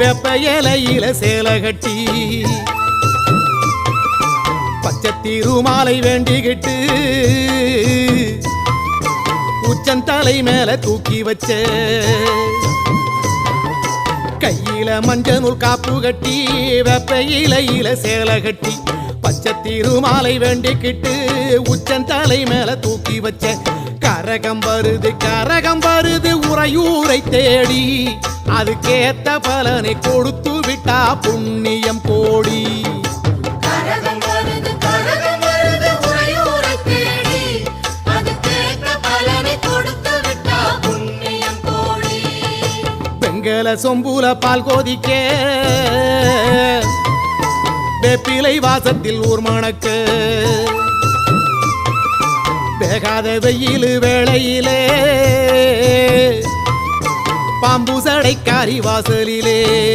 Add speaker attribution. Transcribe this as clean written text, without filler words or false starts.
Speaker 1: வெப்ப இலையில சேலை கட்டி பச்சை திருமாலை வேண்டிக்கிட்டு உச்சந்தலை மேல தூக்கி வச்ச கையில மஞ்சள் நூல் காப்பு கட்டி வெப்ப இலையில சேலை கட்டி பச்சை திருமாலை வேண்டிக்கிட்டு உச்சந்தலை மேல தூக்கி வச்ச கரகம் வருது உறையூரை தேடி அதுக்கேத்த பலனை கொடுத்து விட்டா புண்ணியம் கோடி வெங்கல சொம்புல பால் கோதிக்க வேப்பிலை வாசத்தில் ஊர் மணக்க வேகாத வெயில் வேளையிலே பாம்பு சடைக்காரி வாசலிலே